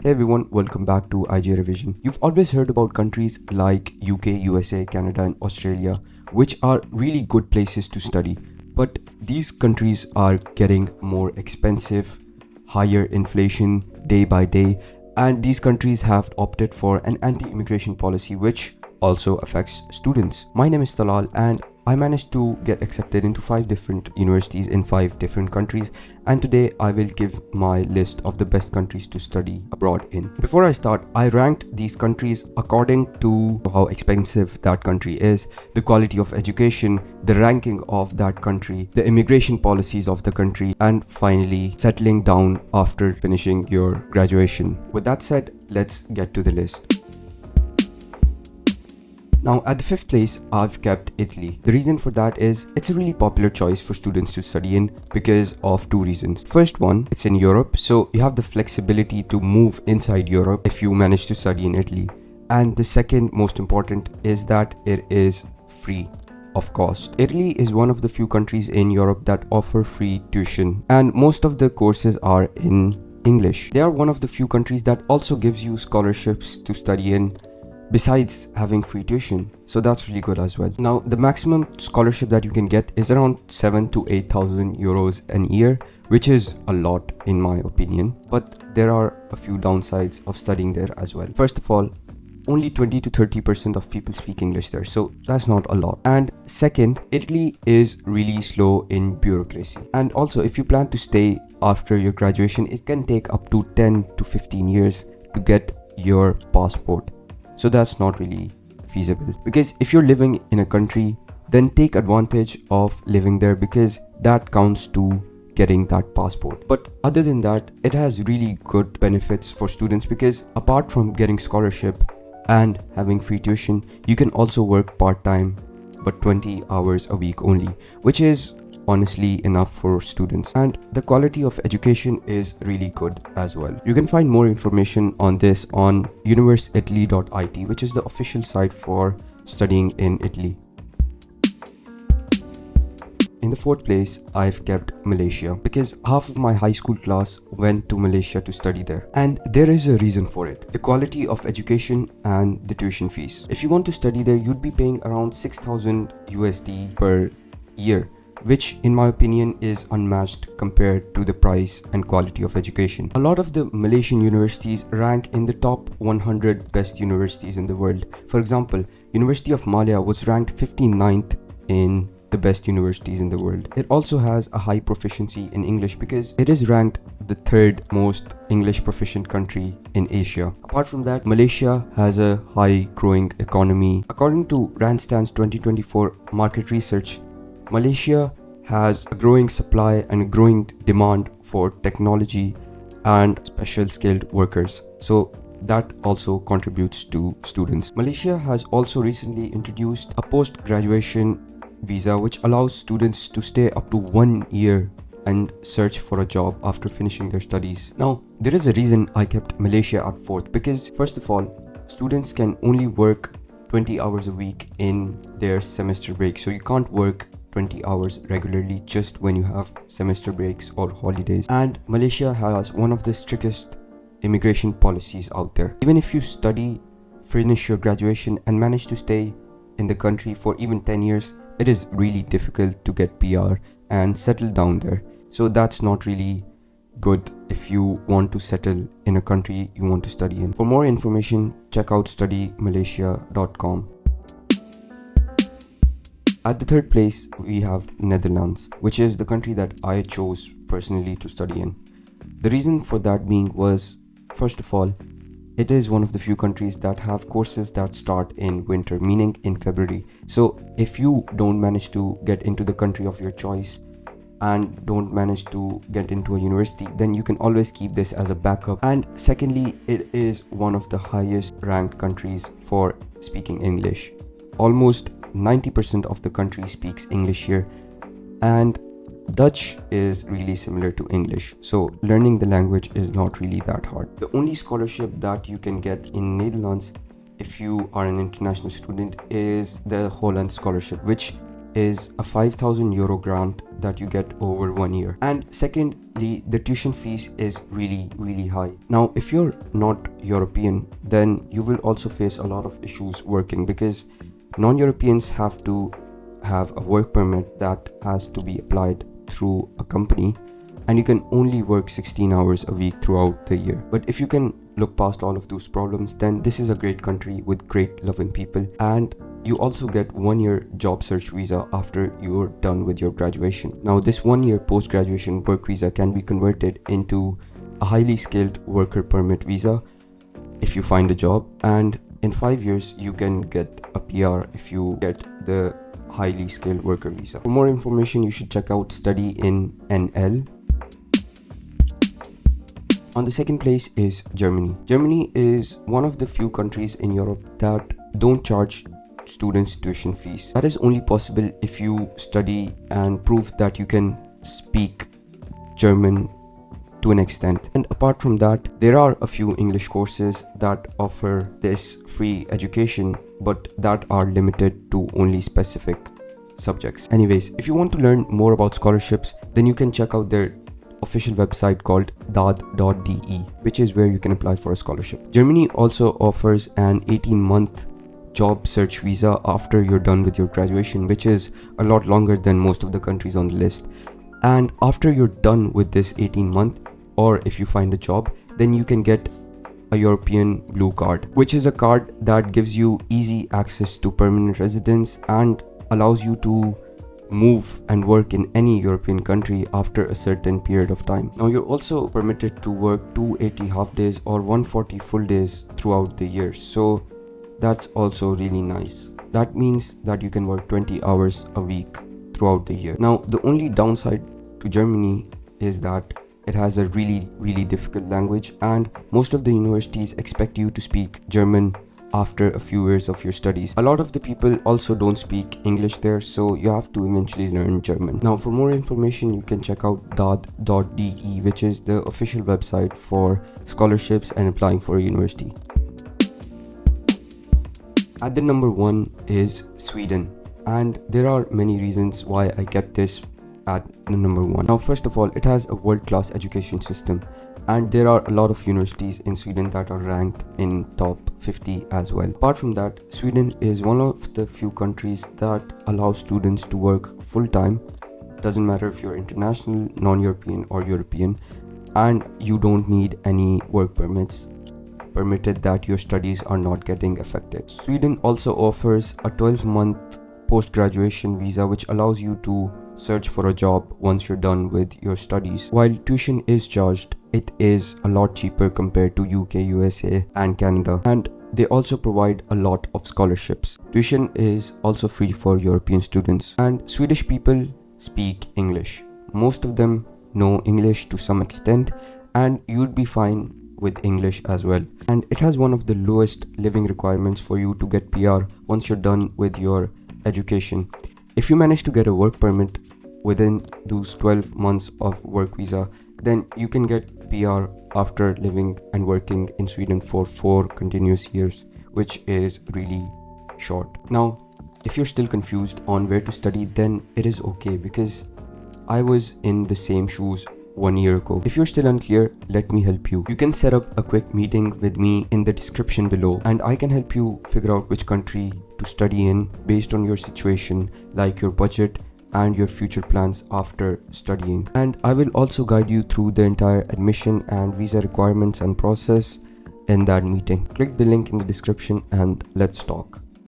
Hey everyone, welcome back to IJ Revision. You've always heard about countries like UK, USA, Canada and Australia, which are really good places to study. But these countries are getting more expensive, higher inflation day by day, and these countries have opted for an anti-immigration policy which also affects students. My name is Talal and I managed to get accepted into 5 different universities in 5 different countries, and today I will give my list of the best countries to study abroad in. Before I start, I ranked these countries according to how expensive that country is, the quality of education, the ranking of that country, the immigration policies of the country, and finally settling down after finishing your graduation. With that said, let's get to the list. Now at the 5th place, I've kept Italy. The reason for that is it's a really popular choice for students to study in because of 2 reasons. First one, it's in Europe, so you have the flexibility to move inside Europe if you manage to study in Italy. And the second most important is that it is free of cost. Italy is one of the few countries in Europe that offer free tuition, and most of the courses are in English. They are one of the few countries that also gives you scholarships to study in besides having free tuition, so that's really good as well. Now the maximum scholarship that you can get is around 7 to 8,000 euros a year, which is a lot in my opinion, but there are a few downsides of studying there as well. First of all, only 20 to 30% of people speak English there, so that's not a lot. And second, Italy is really slow in bureaucracy, and also if you plan to stay after your graduation, it can take up to 10 to 15 years to get your passport. So that's not really feasible, because if you're living in a country, then take advantage of living there because that counts to getting that passport. But other than that, it has really good benefits for students because apart from getting scholarship and having free tuition, you can also work part-time, but 20 hours a week only, which is honestly enough for students, and the quality of education is really good as well. You can find more information on this on universeitaly.it, which is the official site for studying in Italy. In the 4th place, I've kept Malaysia because half of my high school class went to Malaysia to study there, and there is a reason for it: the quality of education and the tuition fees. If you want to study there, you'd be paying around 6,000 USD per year, which in my opinion is unmatched compared to the price and quality of education. A lot of the Malaysian universities rank in the top 100 best universities in the world. For example, University of Malaya was ranked 59th in the best universities in the world. It also has a high proficiency in English because it is ranked the 3rd most English proficient country in Asia. Apart from that, Malaysia has a high growing economy. According to Randstad's 2024 market research, Malaysia has a growing supply and a growing demand for technology and special skilled workers, so that also contributes to students. Malaysia has also recently introduced a post-graduation visa which allows students to stay up to 1 year and search for a job after finishing their studies. Now, there is a reason I kept Malaysia at 4th because first of all, students can only work 20 hours a week in their semester break, so you can't work 20 hours regularly just when you have semester breaks or holidays. And Malaysia has one of the strictest immigration policies out there. Even if you study, finish your graduation and manage to stay in the country for even 10 years, it is really difficult to get PR and settle down there. So that's not really good if you want to settle in a country you want to study in. For more information, check out studymalaysia.com. At the 3rd place, we have Netherlands, which is the country that I chose personally to study in. The reason for that being was, first of all, it is one of the few countries that have courses that start in winter, meaning in February. So if you don't manage to get into the country of your choice and don't manage to get into a university, then you can always keep this as a backup. And secondly, it is one of the highest ranked countries for speaking English. Almost 90% of the country speaks English here, and Dutch is really similar to English, so learning the language is not really that hard. The only scholarship that you can get in Netherlands if you are an international student is the Holland scholarship, which is a 5,000 euro grant that you get over 1 year. And secondly, the tuition fees is really high. Now, if you're not European, then you will also face a lot of issues working, because non-Europeans have to have a work permit that has to be applied through a company, and you can only work 16 hours a week throughout the year. But if you can look past all of those problems, then this is a great country with great loving people, and you also get 1 year job search visa after you're done with your graduation. Now, this 1 year post-graduation work visa can be converted into a highly skilled worker permit visa if you find a job, and in 5 years you can get a PR if you get the highly skilled worker visa. For more information, you should check out Study in NL. On the second place is Germany. Germany is one of the few countries in Europe that don't charge students tuition fees. That is only possible if you study and prove that you can speak German to an extent. And apart from that, there are a few English courses that offer this free education, but that are limited to only specific subjects. Anyways, if you want to learn more about scholarships, then you can check out their official website called dad.de, which is where you can apply for a scholarship. Germany also offers an 18-month job search visa after you're done with your graduation, which is a lot longer than most of the countries on the list. And after you're done with this 18-month, or if you find a job, then you can get a European blue card, which is a card that gives you easy access to permanent residence and allows you to move and work in any European country after a certain period of time. Now, you're also permitted to work 280 half days or 140 full days throughout the year, so that's also really nice. That means that you can work 20 hours a week throughout the year. Now, the only downside to Germany is that it has a really difficult language, and most of the universities expect you to speak German after a few years of your studies. A lot of the people also don't speak English there, so you have to eventually learn German. Now, for more information, you can check out dad.de, which is the official website for scholarships and applying for a university. At the number 1 is Sweden, and there are many reasons why I kept this at the number 1. Now, first of all, it has a world-class education system, and there are a lot of universities in Sweden that are ranked in top 50 as well. Apart from that, Sweden is one of the few countries that allows students to work full-time. Doesn't matter if you're international, non-European or European, and you don't need any work permits, permitted that your studies are not getting affected. Sweden also offers a 12-month post-graduation visa, which allows you to search for a job once you're done with your studies. While tuition is charged, it is a lot cheaper compared to UK, USA and Canada, and they also provide a lot of scholarships. Tuition is also free for European students, and Swedish people speak English. Most of them know English to some extent, and you'd be fine with English as well. And it has one of the lowest living requirements for you to get PR once you're done with your education. If you manage to get a work permit within those 12 months of work visa, then you can get PR after living and working in Sweden for 4 continuous years, which is really short. Now, if you're still confused on where to study, then it is okay, because I was in the same shoes 1 year ago. If you're still unclear, let me help you. You can set up a quick meeting with me in the description below, and I can help you figure out which country to study in based on your situation, like your budget and your future plans after studying. And I will also guide you through the entire admission and visa requirements and process in that meeting. Click the link in the description and let's talk.